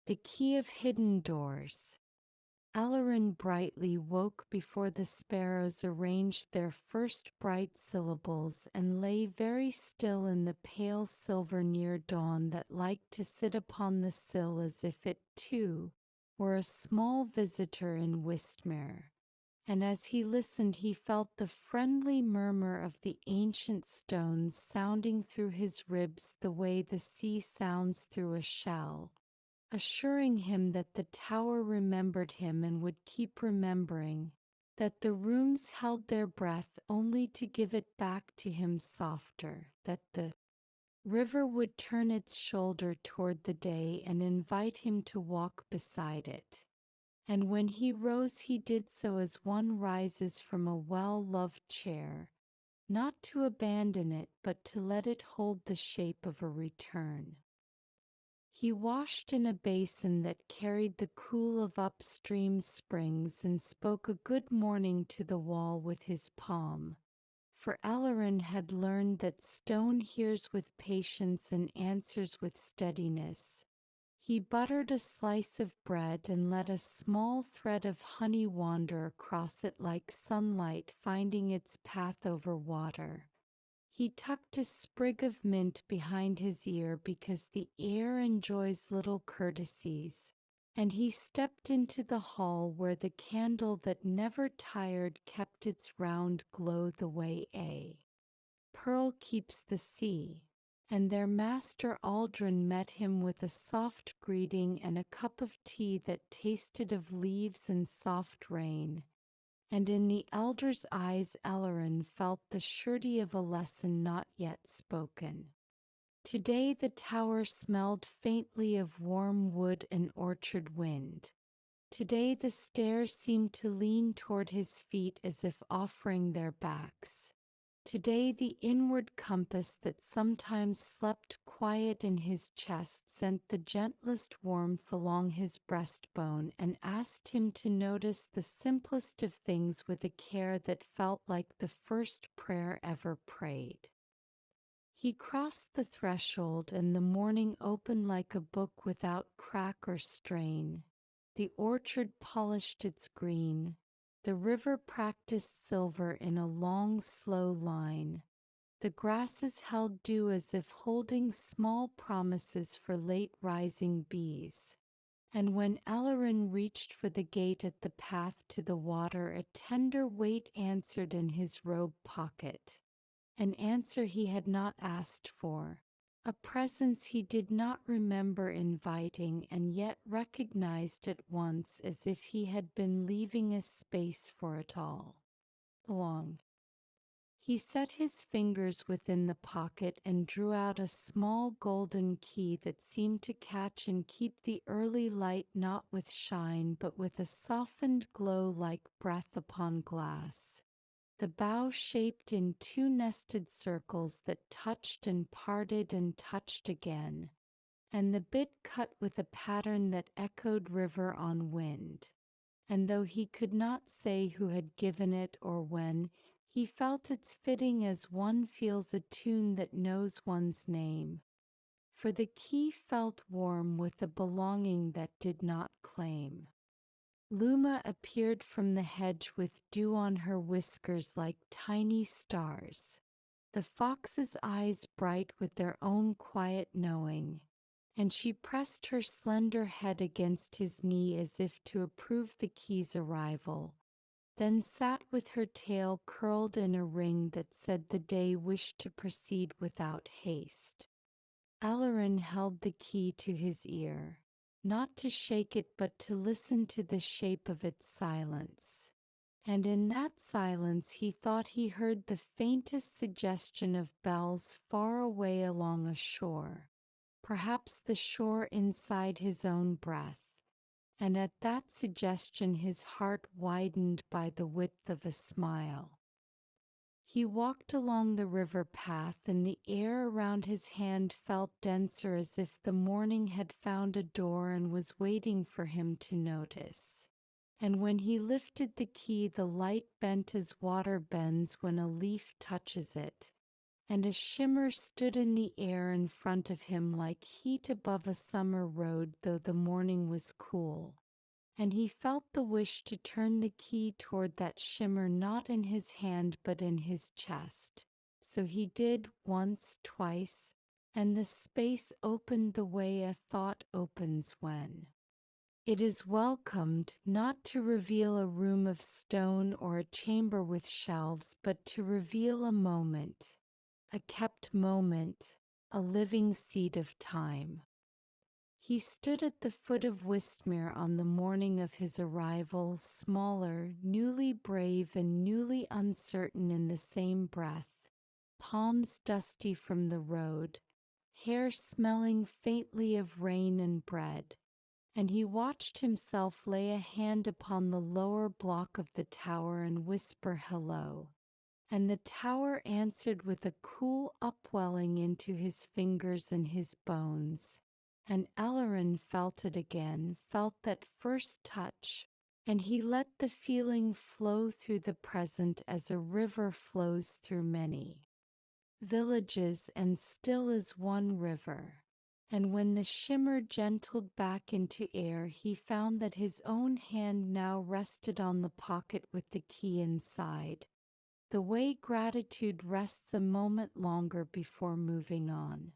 The key of hidden doors. Elorin Brightlea woke before the sparrows arranged their first bright syllables and lay very still in the pale silver near dawn that liked to sit upon the sill as if it, too, were a small visitor in Wistmere. And as he listened he felt the friendly murmur of the ancient stones sounding through his ribs the way the sea sounds through a shell, assuring him that the tower remembered him and would keep remembering, that the rooms held their breath only to give it back to him softer, that the river would turn its shoulder toward the day and invite him to walk beside it. And when he rose he did so as one rises from a well-loved chair, not to abandon it but to let it hold the shape of a return. He washed in a basin that carried the cool of upstream springs and spoke a good morning to the wall with his palm, for Elorin had learned that stone hears with patience and answers with steadiness. He buttered a slice of bread and let a small thread of honey wander across it like sunlight finding its path over water. He tucked a sprig of mint behind his ear because the air enjoys little courtesies, and he stepped into the hall where the candle that never tired kept its round glow the way a pearl keeps the sea. And their master Aldrin met him with a soft greeting and a cup of tea that tasted of leaves and soft rain. And in the elder's eyes Elorin felt the surety of a lesson not yet spoken. Today the tower smelled faintly of warm wood and orchard wind. Today the stairs seemed to lean toward his feet as if offering their backs. Today the inward compass that sometimes slept quiet in his chest sent the gentlest warmth along his breastbone and asked him to notice the simplest of things with a care that felt like the first prayer ever prayed. He crossed the threshold and the morning opened like a book without crack or strain. The orchard polished its green. The river practiced silver in a long, slow line. The grasses held dew as if holding small promises for late rising bees. And when Elorin reached for the gate at the path to the water, a tender weight answered in his robe pocket. An answer he had not asked for. A presence he did not remember inviting and yet recognized at once as if he had been leaving a space for it all along. He set his fingers within the pocket and drew out a small golden key that seemed to catch and keep the early light not with shine but with a softened glow like breath upon glass. The bow shaped in two nested circles that touched and parted and touched again, and the bit cut with a pattern that echoed river on wind. And though he could not say who had given it or when, he felt its fitting as one feels a tune that knows one's name. For the key felt warm with a belonging that did not claim. Luma appeared from the hedge with dew on her whiskers like tiny stars, the fox's eyes bright with their own quiet knowing, and she pressed her slender head against his knee as if to approve the key's arrival, then sat with her tail curled in a ring that said the day wished to proceed without haste. Elorin held the key to his ear, not to shake it but to listen to the shape of its silence. And in that silence he thought he heard the faintest suggestion of bells far away along a shore, perhaps the shore inside his own breath. And at that suggestion his heart widened by the width of a smile. He walked along the river path, and the air around his hand felt denser as if the morning had found a door and was waiting for him to notice. And when he lifted the key, the light bent as water bends when a leaf touches it, and a shimmer stood in the air in front of him like heat above a summer road, though the morning was cool. And he felt the wish to turn the key toward that shimmer, not in his hand but in his chest. So he did, once, twice, and the space opened the way a thought opens when it is welcomed, not to reveal a room of stone or a chamber with shelves, but to reveal a moment, a kept moment, a living seed of time. He stood at the foot of Wistmere on the morning of his arrival, smaller, newly brave and newly uncertain in the same breath, palms dusty from the road, hair smelling faintly of rain and bread, and he watched himself lay a hand upon the lower block of the tower and whisper hello. And the tower answered with a cool upwelling into his fingers and his bones. And Elorin felt it again, felt that first touch, and he let the feeling flow through the present as a river flows through many villages and still as one river. And when the shimmer gentled back into air, he found that his own hand now rested on the pocket with the key inside, the way gratitude rests a moment longer before moving on.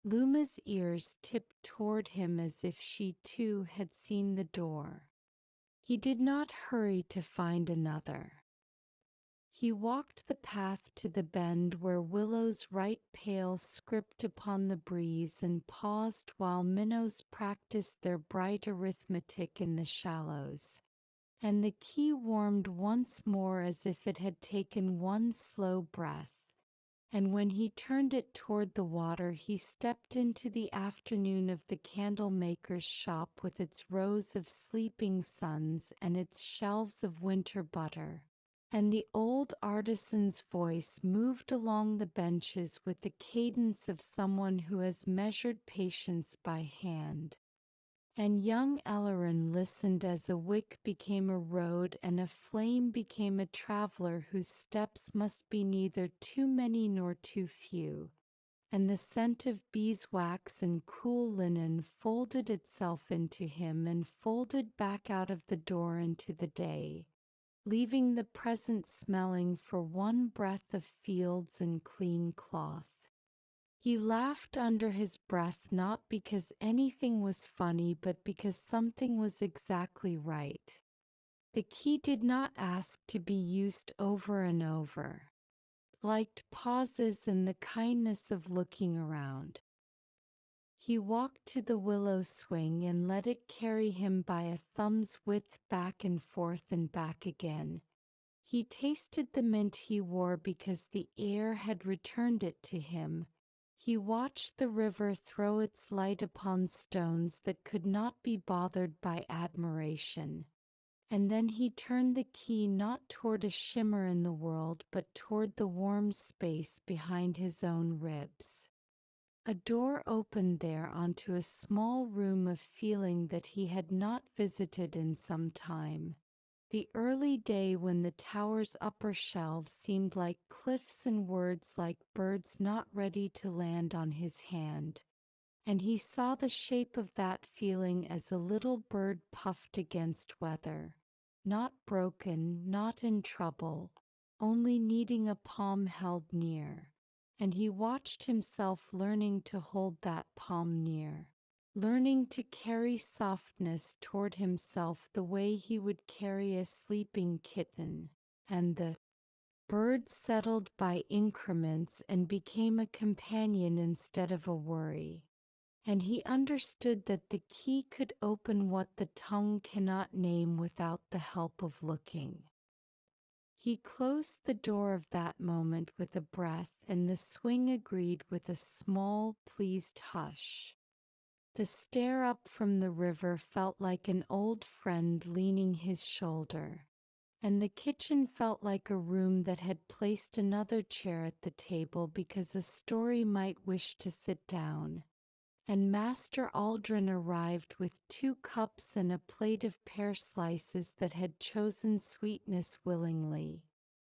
Luma's ears tipped toward him as if she too had seen the door. He did not hurry to find another. He walked the path to the bend where willows right pale script upon the breeze and paused while minnows practiced their bright arithmetic in the shallows. And the key warmed once more as if it had taken one slow breath. And when he turned it toward the water, he stepped into the afternoon of the candle-maker's shop with its rows of sleeping suns and its shelves of winter butter. And the old artisan's voice moved along the benches with the cadence of someone who has measured patience by hand. And young Elorin listened as a wick became a road and a flame became a traveler whose steps must be neither too many nor too few. And the scent of beeswax and cool linen folded itself into him and folded back out of the door into the day, leaving the present smelling for one breath of fields and clean cloth. He laughed under his breath, not because anything was funny, but because something was exactly right. The key did not ask to be used over and over, liked pauses and the kindness of looking around. He walked to the willow swing and let it carry him by a thumb's width back and forth and back again. He tasted the mint he wore because the air had returned it to him. He watched the river throw its light upon stones that could not be bothered by admiration. And then he turned the key not toward a shimmer in the world, but toward the warm space behind his own ribs. A door opened there onto a small room of feeling that he had not visited in some time. The early day when the tower's upper shelves seemed like cliffs and words like birds not ready to land on his hand. And he saw the shape of that feeling as a little bird puffed against weather, not broken, not in trouble, only needing a palm held near. And he watched himself learning to hold that palm near, learning to carry softness toward himself the way he would carry a sleeping kitten. And the bird settled by increments and became a companion instead of a worry. And he understood that the key could open what the tongue cannot name without the help of looking. He closed the door of that moment with a breath, and the swing agreed with a small, pleased hush. The stare up from the river felt like an old friend leaning his shoulder, and the kitchen felt like a room that had placed another chair at the table because a story might wish to sit down. And Master Aldrin arrived with 2 cups and a plate of pear slices that had chosen sweetness willingly.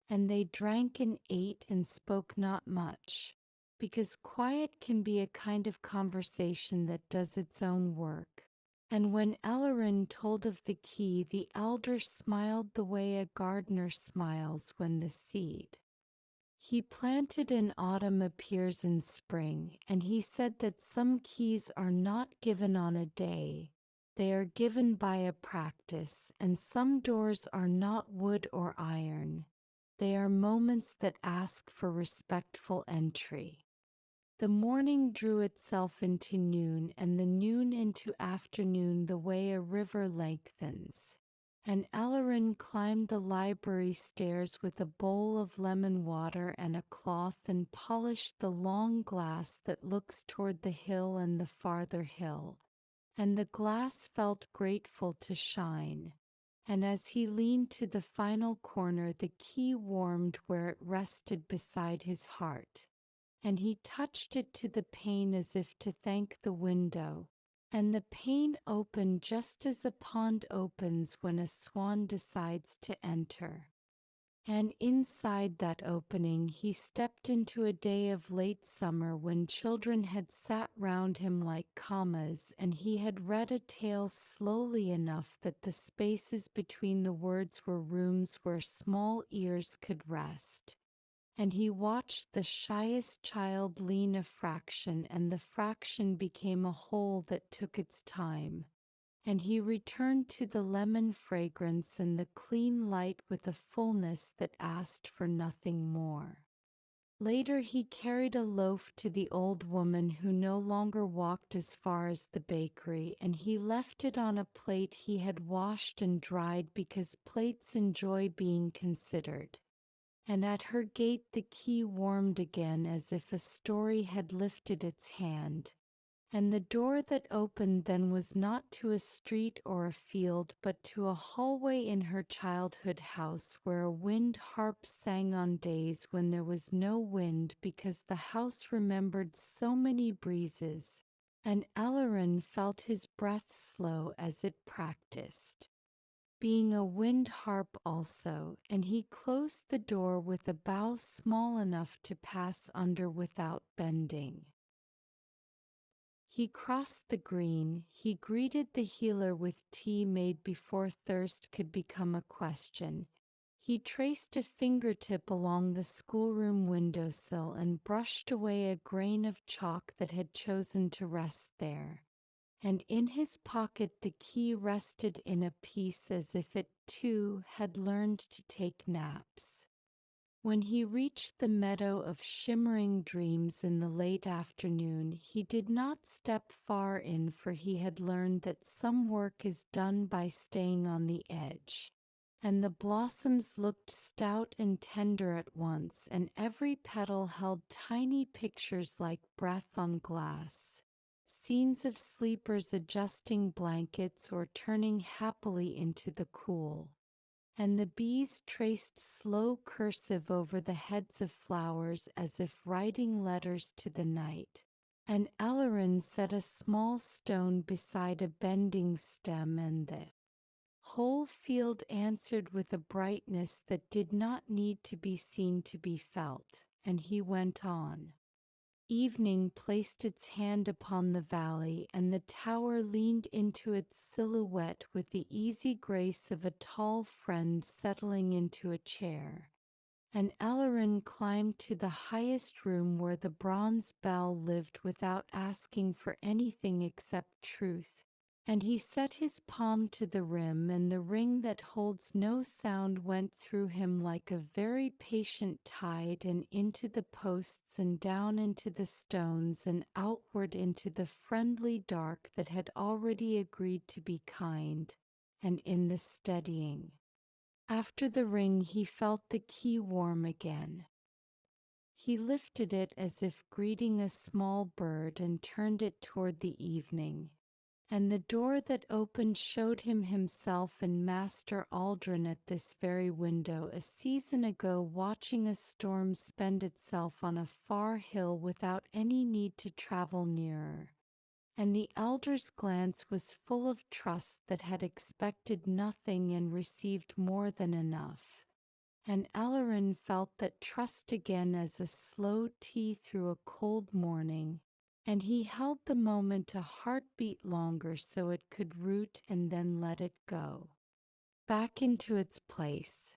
And they drank and ate and spoke not much, because quiet can be a kind of conversation that does its own work. And when Elorin told of the key, the elder smiled the way a gardener smiles when the seed he planted in autumn appears in spring, and he said that some keys are not given on a day, they are given by a practice, and some doors are not wood or iron, they are moments that ask for respectful entry. The morning drew itself into noon, and the noon into afternoon the way a river lengthens. And Elorin climbed the library stairs with a bowl of lemon water and a cloth and polished the long glass that looks toward the hill and the farther hill. And the glass felt grateful to shine. And as he leaned to the final corner, the key warmed where it rested beside his heart. And he touched it to the pane as if to thank the window. And the pane opened just as a pond opens when a swan decides to enter. And inside that opening he stepped into a day of late summer when children had sat round him like commas, and he had read a tale slowly enough that the spaces between the words were rooms where small ears could rest. And he watched the shyest child lean a fraction, and the fraction became a whole that took its time. And he returned to the lemon fragrance and the clean light with a fullness that asked for nothing more. Later he carried a loaf to the old woman who no longer walked as far as the bakery, and he left it on a plate he had washed and dried because plates enjoy being considered. And at her gate the key warmed again as if a story had lifted its hand. And the door that opened then was not to a street or a field, but to a hallway in her childhood house where a wind harp sang on days when there was no wind because the house remembered so many breezes. And Elorin felt his breath slow as it practiced being a wind harp also, and he closed the door with a bow small enough to pass under without bending. He crossed the green, he greeted the healer with tea made before thirst could become a question. He traced a fingertip along the schoolroom windowsill and brushed away a grain of chalk that had chosen to rest there. And in his pocket the key rested in a piece as if it, too, had learned to take naps. When he reached the Meadow of Shimmering Dreams in the late afternoon, he did not step far in, for he had learned that some work is done by staying on the edge. And the blossoms looked stout and tender at once, and every petal held tiny pictures like breath on glass. Scenes of sleepers adjusting blankets or turning happily into the cool. And the bees traced slow cursive over the heads of flowers as if writing letters to the night. And Elorin set a small stone beside a bending stem, and the whole field answered with a brightness that did not need to be seen to be felt. And he went on. Evening placed its hand upon the valley, and the tower leaned into its silhouette with the easy grace of a tall friend settling into a chair. And Elorin climbed to the highest room where the bronze bell lived without asking for anything except truth. And he set his palm to the rim, and the ring that holds no sound went through him like a very patient tide, and into the posts and down into the stones and outward into the friendly dark that had already agreed to be kind, and in the steadying. After the ring he felt the key warm again. He lifted it as if greeting a small bird and turned it toward the evening. And the door that opened showed him himself and Master Aldrin at this very window a season ago, watching a storm spend itself on a far hill without any need to travel nearer. And the elder's glance was full of trust that had expected nothing and received more than enough. and Elorin felt that trust again as a slow tea through a cold morning, and he held the moment a heartbeat longer so it could root and then let it go back into its place.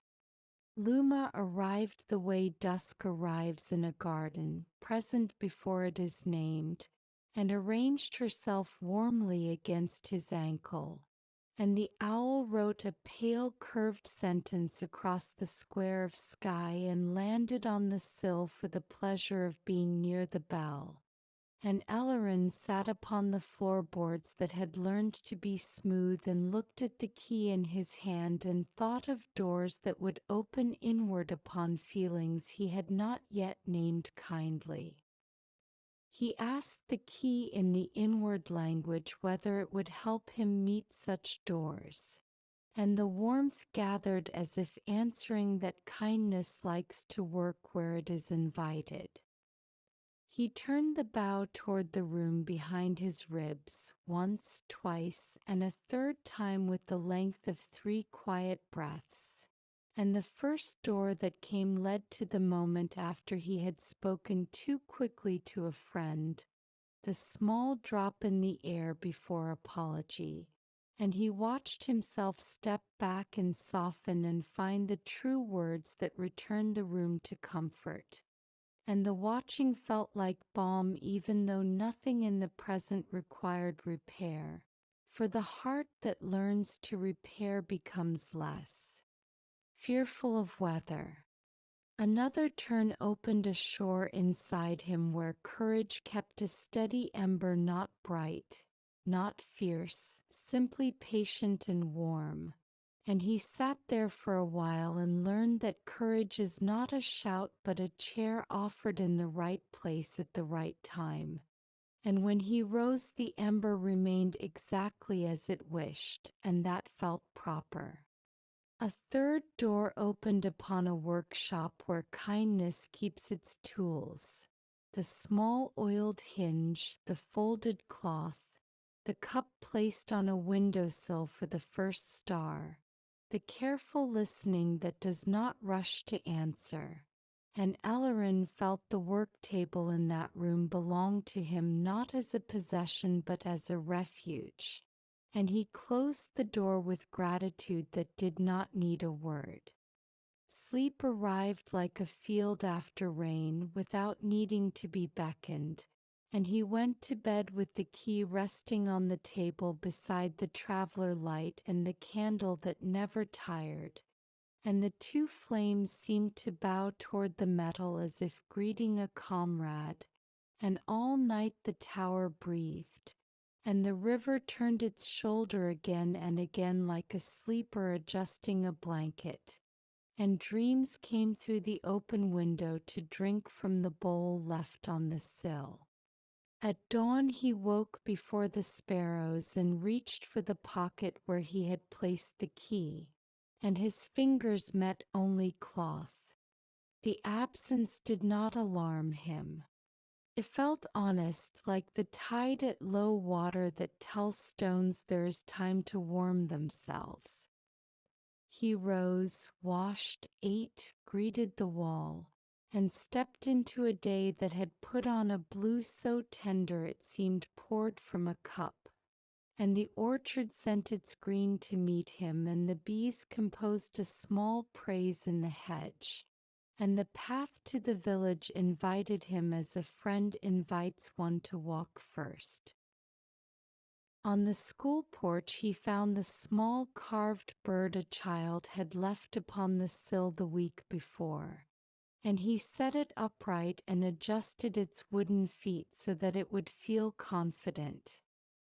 Luma arrived the way dusk arrives in a garden, present before it is named, and arranged herself warmly against his ankle. And the owl wrote a pale curved sentence across the square of sky and landed on the sill for the pleasure of being near the bell. And Elorin sat upon the floorboards that had learned to be smooth and looked at the key in his hand and thought of doors that would open inward upon feelings he had not yet named kindly. He asked the key in the inward language whether it would help him meet such doors, and the warmth gathered as if answering that kindness likes to work where it is invited. He turned the bow toward the room behind his ribs, once, twice, and a third time with the length of 3 quiet breaths. And the first door that came led to the moment after he had spoken too quickly to a friend, the small drop in the air before apology. And he watched himself step back and soften and find the true words that returned the room to comfort. And the watching felt like balm even though nothing in the present required repair, for the heart that learns to repair becomes less fearful of weather. Another turn opened a shore inside him where courage kept a steady ember, not bright, not fierce, simply patient and warm. And he sat there for a while and learned that courage is not a shout but a chair offered in the right place at the right time. And when he rose, the ember remained exactly as it wished, and that felt proper. A third door opened upon a workshop where kindness keeps its tools. The small oiled hinge, the folded cloth, the cup placed on a windowsill for the first star, the careful listening that does not rush to answer. And Elorin felt the work table in that room belonged to him not as a possession but as a refuge. And he closed the door with gratitude that did not need a word. Sleep arrived like a field after rain without needing to be beckoned, and he went to bed with the key resting on the table beside the traveler light and the candle that never tired, and the 2 flames seemed to bow toward the metal as if greeting a comrade, and all night the tower breathed. And the river turned its shoulder again and again like a sleeper adjusting a blanket. And dreams came through the open window to drink from the bowl left on the sill. At dawn he woke before the sparrows and reached for the pocket where he had placed the key, and his fingers met only cloth. The absence did not alarm him. It felt honest, like the tide at low water that tells stones there is time to warm themselves. He rose, washed, ate, greeted the wall, and stepped into a day that had put on a blue so tender it seemed poured from a cup. And the orchard sent its green to meet him, and the bees composed a small praise in the hedge. And the path to the village invited him as a friend invites one to walk first. On the school porch he found the small carved bird a child had left upon the sill the week before, and he set it upright and adjusted its wooden feet so that it would feel confident.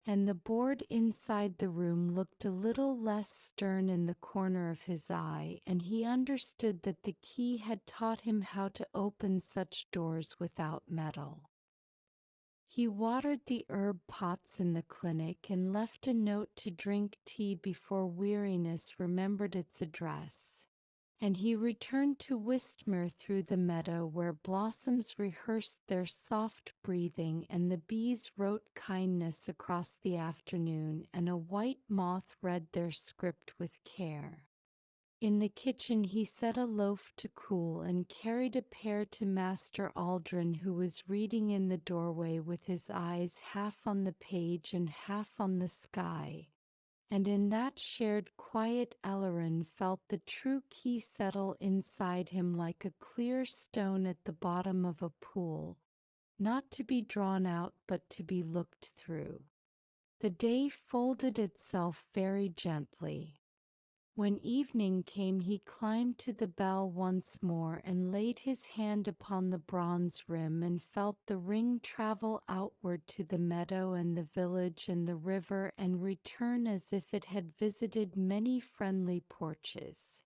And the board inside the room looked a little less stern in the corner of his eye, and he understood that the key had taught him how to open such doors without metal. He watered the herb pots in the clinic and left a note to drink tea before weariness remembered its address. And he returned to Wistmere through the meadow where blossoms rehearsed their soft breathing and the bees wrote kindness across the afternoon and a white moth read their script with care. In the kitchen he set a loaf to cool and carried a pear to Master Aldrin, who was reading in the doorway with his eyes half on the page and half on the sky. And in that shared quiet Elorin felt the true key settle inside him like a clear stone at the bottom of a pool, not to be drawn out but to be looked through. The day folded itself very gently. When evening came he climbed to the bell once more and laid his hand upon the bronze rim and felt the ring travel outward to the meadow and the village and the river and return as if it had visited many friendly porches.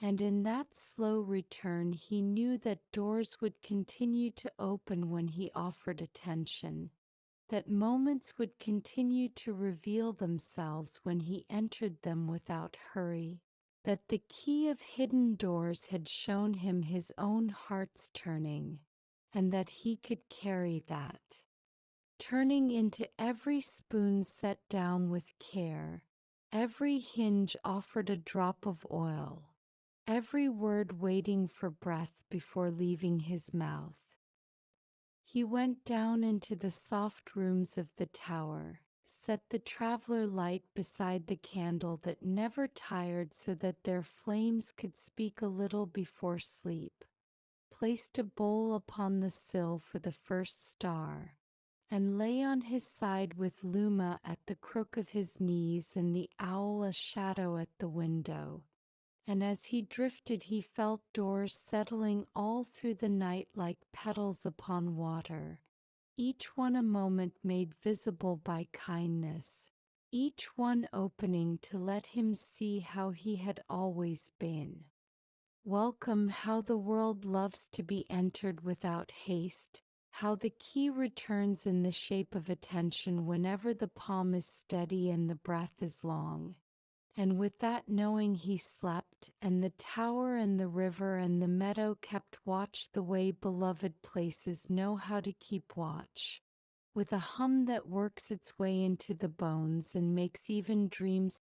And in that slow return he knew that doors would continue to open when he offered attention, that moments would continue to reveal themselves when he entered them without hurry, that the key of hidden doors had shown him his own heart's turning, and that he could carry that turning into every spoon set down with care, every hinge offered a drop of oil, every word waiting for breath before leaving his mouth. He went down into the soft rooms of the tower, set the traveler light beside the candle that never tired so that their flames could speak a little before sleep, placed a bowl upon the sill for the first star, and lay on his side with Luma at the crook of his knees and the owl a shadow at the window. And as he drifted he felt doors settling all through the night like petals upon water, each one a moment made visible by kindness, each one opening to let him see how he had always been. Welcome, how the world loves to be entered without haste, how the key returns in the shape of attention whenever the palm is steady and the breath is long. And with that knowing he slept, and the tower and the river and the meadow kept watch the way beloved places know how to keep watch, with a hum that works its way into the bones and makes even dreams